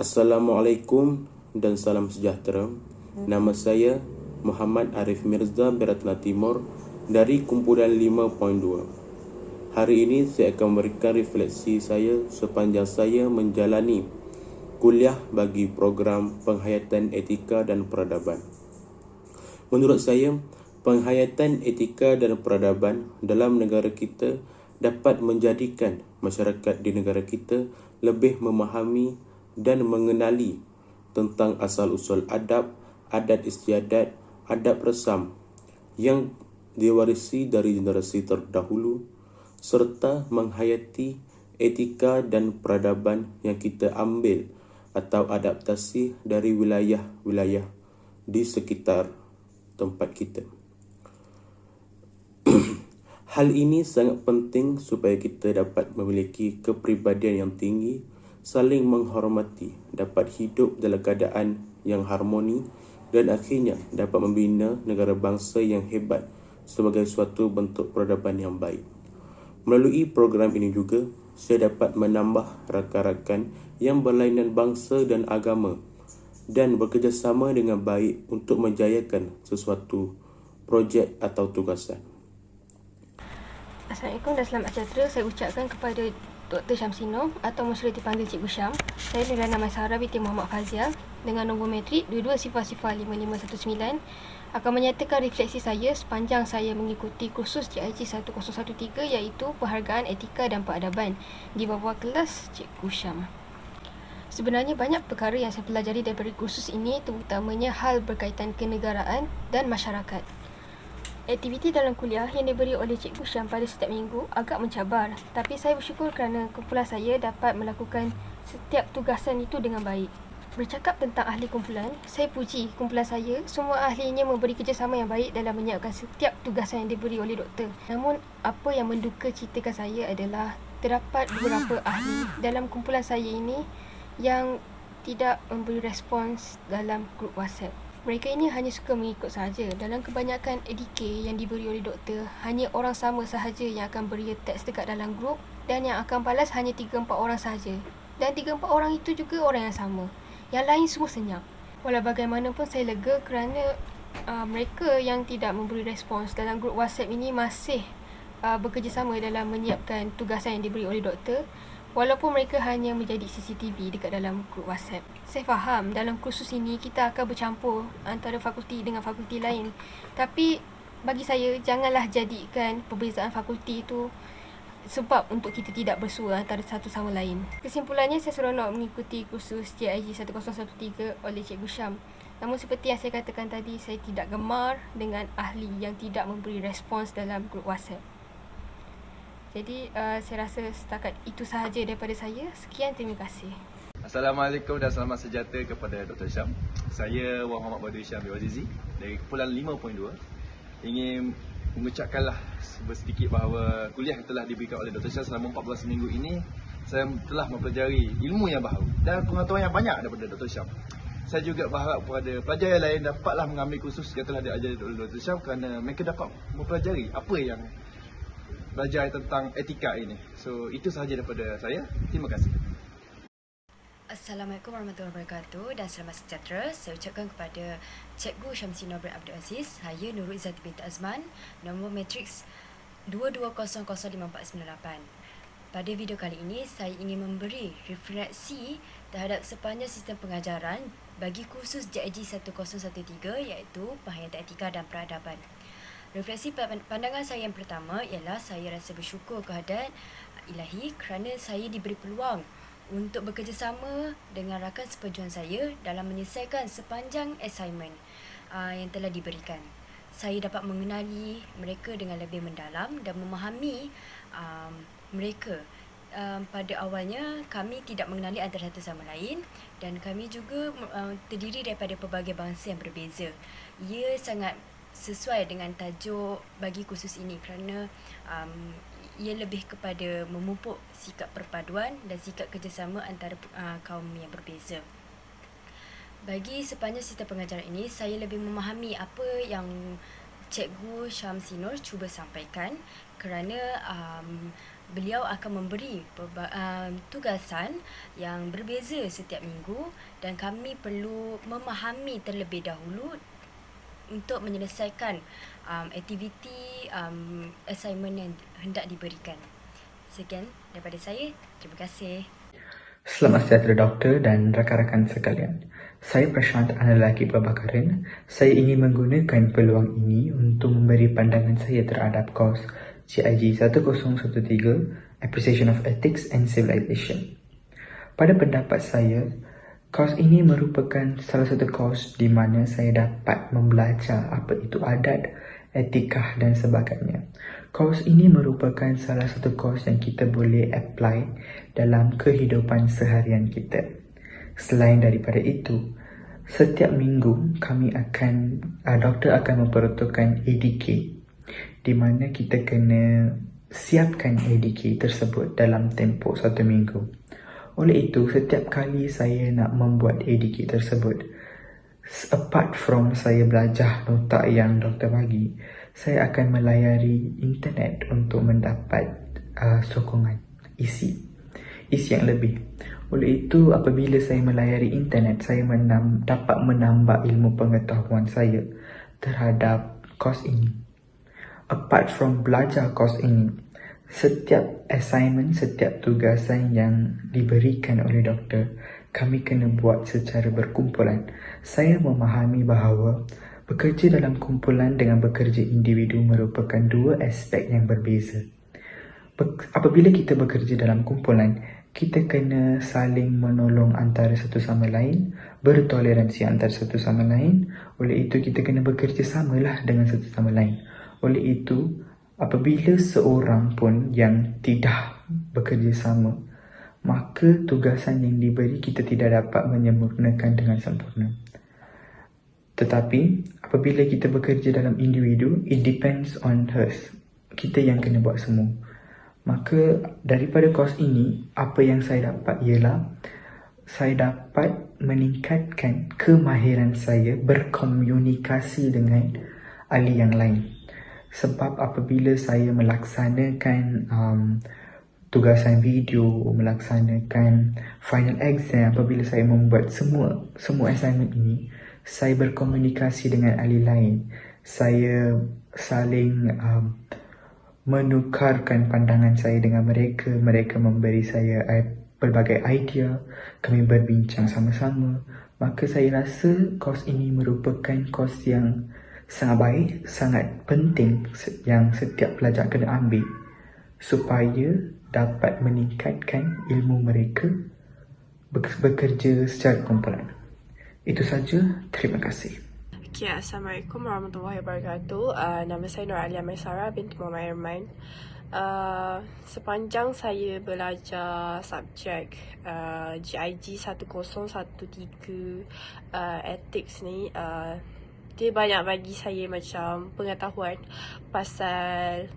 Assalamualaikum dan salam sejahtera. Nama saya Muhammad Arif Mirza Beratna Timur dari kumpulan 5.2. Hari ini saya akan memberikan refleksi saya sepanjang saya menjalani kuliah bagi program penghayatan etika dan peradaban. Menurut saya, penghayatan etika dan peradaban dalam negara kita dapat menjadikan masyarakat di negara kita lebih memahami dan mengenali tentang asal-usul adab, adat istiadat, adab resam yang diwarisi dari generasi terdahulu serta menghayati etika dan peradaban yang kita ambil atau adaptasi dari wilayah-wilayah di sekitar tempat kita. Hal ini sangat penting supaya kita dapat memiliki kepribadian yang tinggi, saling menghormati, dapat hidup dalam keadaan yang harmoni dan akhirnya dapat membina negara bangsa yang hebat sebagai suatu bentuk peradaban yang baik. Melalui program ini juga, saya dapat menambah rakan-rakan yang berlainan bangsa dan agama dan bekerjasama dengan baik untuk menjayakan sesuatu projek atau tugasan. Assalamualaikum dan selamat sejahtera. Saya ucapkan kepada Dr. Syamsino atau mesti dipanggil Cikgu Syam. Saya adalah nama Sarah binti Muhammad Fazial dengan nombor metrik 22005519 akan menyatakan refleksi saya sepanjang saya mengikuti kursus CIG 1013 iaitu Penghargaan Etika dan Peradaban di bawah kelas Cikgu Syam. Sebenarnya banyak perkara yang saya pelajari daripada kursus ini, terutamanya hal berkaitan kenegaraan dan masyarakat. Aktiviti dalam kuliah yang diberi oleh Cikgu Syam pada setiap minggu agak mencabar, tapi saya bersyukur kerana kumpulan saya dapat melakukan setiap tugasan itu dengan baik. Bercakap tentang ahli kumpulan, saya puji kumpulan saya, semua ahlinya memberi kerjasama yang baik dalam menyiapkan setiap tugasan yang diberi oleh doktor. Namun, apa yang menduka citakan saya adalah terdapat beberapa ahli dalam kumpulan saya ini yang tidak memberi respons dalam grup WhatsApp. Mereka ini hanya suka mengikut sahaja. Dalam kebanyakan ADK yang diberi oleh doktor, hanya orang sama sahaja yang akan beri teks dekat dalam grup dan yang akan balas hanya 3-4 orang sahaja. Dan 3-4 orang itu juga orang yang sama. Yang lain semua senyap. Walau bagaimanapun saya lega kerana mereka yang tidak memberi respons dalam grup WhatsApp ini masih bekerjasama dalam menyiapkan tugasan yang diberi oleh doktor. Walaupun mereka hanya menjadi CCTV dekat dalam grup WhatsApp. Saya faham dalam kursus ini kita akan bercampur antara fakulti dengan fakulti lain. Tapi bagi saya, janganlah jadikan perbezaan fakulti itu sebab untuk kita tidak bersua antara satu sama lain. Kesimpulannya, saya seronok mengikuti kursus CIG 1013 oleh Cikgu Syam. Namun seperti yang saya katakan tadi, saya tidak gemar dengan ahli yang tidak memberi respons dalam grup WhatsApp. Jadi saya rasa setakat itu sahaja daripada saya. Sekian, terima kasih. Assalamualaikum dan selamat sejahtera kepada Dr. Syam. Saya Muhammad Badui Syam Azizi dari kumpulan 5.2. Ingin mengucapkanlah sedikit bahawa kuliah yang telah diberikan oleh Dr. Syam selama 14 minggu ini, saya telah mempelajari ilmu yang baru dan pengetahuan yang banyak daripada Dr. Syam. Saya juga berharap kepada pelajar yang lain dapatlah mengambil kursus yang telah diajari oleh Dr. Syam kerana mereka dapat mempelajari apa yang belajar tentang etika ini. So, itu sahaja daripada saya. Terima kasih. Assalamualaikum warahmatullahi wabarakatuh dan selamat sejahtera. Saya ucapkan kepada Cikgu Syamsino bin Abdul Aziz. Saya Nurul Izzati binti Azman, nombor matriks 22005498. Pada video kali ini, saya ingin memberi refleksi terhadap sepanjang sistem pengajaran bagi kursus JIG 1013 iaitu Penghayatan Etika dan Peradaban. Refleksi pandangan saya yang pertama ialah saya rasa bersyukur kehadiran ilahi kerana saya diberi peluang untuk bekerjasama dengan rakan seperjuangan saya dalam menyelesaikan sepanjang assignment yang telah diberikan. Saya dapat mengenali mereka dengan lebih mendalam dan memahami mereka. Pada awalnya kami tidak mengenali antara satu sama lain dan kami juga terdiri daripada pelbagai bangsa yang berbeza. Ia sangat sesuai dengan tajuk bagi kursus ini kerana ia lebih kepada memupuk sikap perpaduan dan sikap kerjasama antara kaum yang berbeza. Bagi sepanjang sistem pengajaran ini, saya lebih memahami apa yang Cikgu Syamsi Nur cuba sampaikan kerana beliau akan memberi tugasan yang berbeza setiap minggu dan kami perlu memahami terlebih dahulu untuk menyelesaikan aktiviti assignment yang hendak diberikan. Sekian daripada saya. Terima kasih. Selamat sejahtera doktor dan rakan-rakan sekalian. Saya Prashant Analaki Prabhakaran. Saya ingin menggunakan peluang ini untuk memberi pandangan saya terhadap kos CIG 1013 Appreciation of Ethics and Civilization. Pada pendapat saya, kos ini merupakan salah satu kos di mana saya dapat membelajar apa itu adat, etika dan sebagainya. Kos ini merupakan salah satu kos yang kita boleh apply dalam kehidupan seharian kita. Selain daripada itu, setiap minggu doktor akan memperuntukkan ADK di mana kita kena siapkan ADK tersebut dalam tempoh 1 minggu. Oleh itu, setiap kali saya nak membuat ADK tersebut, apart from saya belajar nota yang doktor bagi, saya akan melayari internet untuk mendapat sokongan, isi yang lebih. Oleh itu, apabila saya melayari internet, saya dapat menambah ilmu pengetahuan saya terhadap kos ini. Apart from belajar kos ini, setiap assignment, setiap tugasan yang diberikan oleh doktor, kami kena buat secara berkumpulan. Saya memahami bahawa bekerja dalam kumpulan dengan bekerja individu merupakan dua aspek yang berbeza. Apabila kita bekerja dalam kumpulan, kita kena saling menolong antara satu sama lain, bertoleransi antara satu sama lain. Oleh itu, kita kena bekerja samalah dengan satu sama lain. Oleh itu, apabila seorang pun yang tidak bekerja sama, maka tugasan yang diberi kita tidak dapat menyempurnakan dengan sempurna. Tetapi, apabila kita bekerja dalam individu, it depends on us. Kita yang kena buat semua. Maka, daripada kos ini, apa yang saya dapat ialah saya dapat meningkatkan kemahiran saya berkomunikasi dengan ahli yang lain. Sebab apabila saya melaksanakan tugasan video, melaksanakan final exam, apabila saya membuat semua assignment ini, saya berkomunikasi dengan ahli lain. Saya saling menukarkan pandangan saya dengan mereka. Mereka memberi saya pelbagai idea. Kami berbincang sama-sama. Maka saya rasa kos ini merupakan kos yang sangat baik, sangat penting yang setiap pelajar kena ambil supaya dapat meningkatkan ilmu mereka bekerja secara kumpulan. Itu saja. Terima kasih. Okay, Assalamualaikum warahmatullahi wabarakatuh. Nama saya Nur Alia Maisara binti Muhammad Irman. Sepanjang saya belajar subjek GIG 1013 Ethics ni, dia banyak bagi saya macam pengetahuan pasal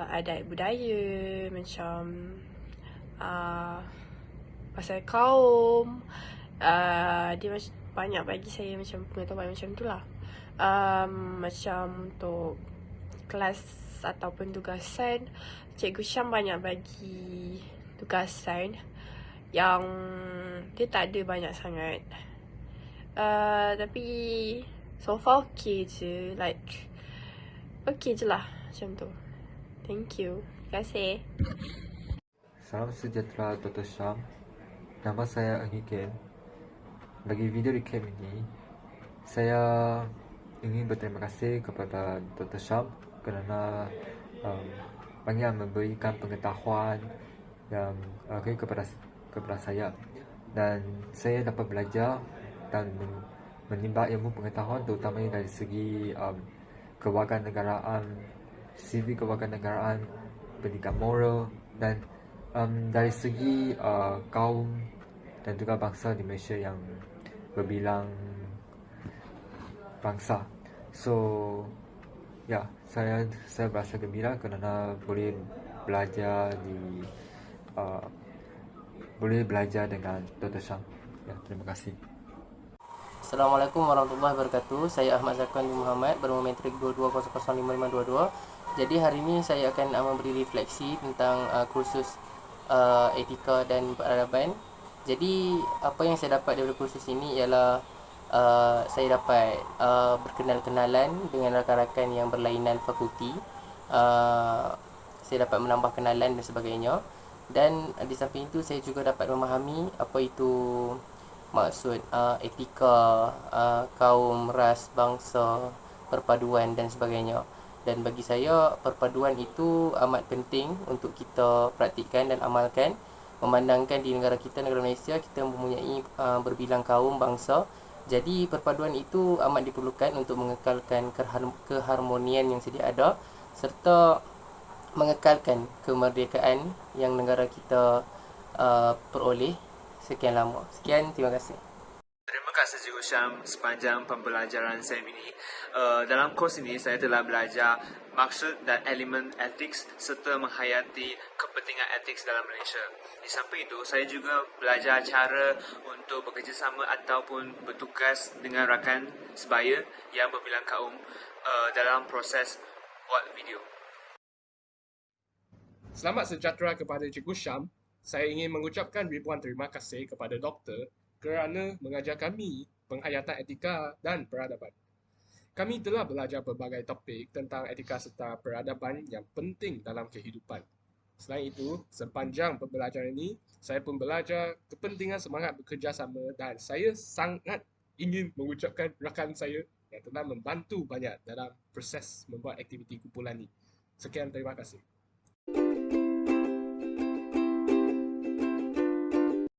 adat budaya, macam pasal kaum. Dia banyak bagi saya macam pengetahuan macam tu lah. Macam untuk kelas ataupun tugasan, Cikgu Syam banyak bagi tugasan yang dia tak ada banyak sangat. Tapi so far okay je, like okay je lah macam tu. Thank you. Terima kasih. Salam sejahtera Dr. Syam. Nama saya Anggiken. Bagi video recap ini, saya ingin berterima kasih kepada Dr. Syam kerana banyak memberikan pengetahuan yang kepada saya, dan saya dapat belajar dan menimba ilmu pengetahuan terutamanya dari segi kewarganegaraan, sivil kewarganegaraan, pendidikan moral dan dari segi kaum dan juga bangsa di Malaysia yang berbilang bangsa. So ya, saya berasa gembira kerana boleh belajar dengan Dr. Syam. Ya, terima kasih. Assalamualaikum warahmatullahi wabarakatuh. Saya Ahmad Zakwan bin Muhammad, bernombor metrik 22005522. Jadi hari ini saya akan memberi refleksi tentang kursus etika dan peradaban. Jadi apa yang saya dapat daripada kursus ini ialah saya dapat berkenal-kenalan dengan rakan-rakan yang berlainan fakulti. Saya dapat menambah kenalan dan sebagainya. Dan di samping itu saya juga dapat memahami apa itu maksud etika, kaum, ras, bangsa, perpaduan dan sebagainya. Dan bagi saya perpaduan itu amat penting untuk kita praktikkan dan amalkan, memandangkan di negara kita, negara Malaysia, kita mempunyai berbilang kaum, bangsa. Jadi perpaduan itu amat diperlukan untuk mengekalkan keharmonian yang sedia ada serta mengekalkan kemerdekaan yang negara kita peroleh sekian lama. Sekian, terima kasih. Terima kasih Cikgu Syam sepanjang pembelajaran saya ini. Dalam kurs ini saya telah belajar maksud dan elemen etik serta menghayati kepentingan etik dalam Malaysia. Di samping itu, saya juga belajar cara untuk bekerjasama ataupun bertugas dengan rakan sebaya yang berbilang kaum dalam proses buat video. Selamat sejahtera kepada Cikgu Syam. Saya ingin mengucapkan ribuan terima kasih kepada doktor kerana mengajar kami penghayatan etika dan peradaban. Kami telah belajar berbagai topik tentang etika serta peradaban yang penting dalam kehidupan. Selain itu, sepanjang pembelajaran ini, saya pun belajar kepentingan semangat bekerjasama dan saya sangat ingin mengucapkan rakan saya yang telah membantu banyak dalam proses membuat aktiviti kumpulan ini. Sekian, terima kasih.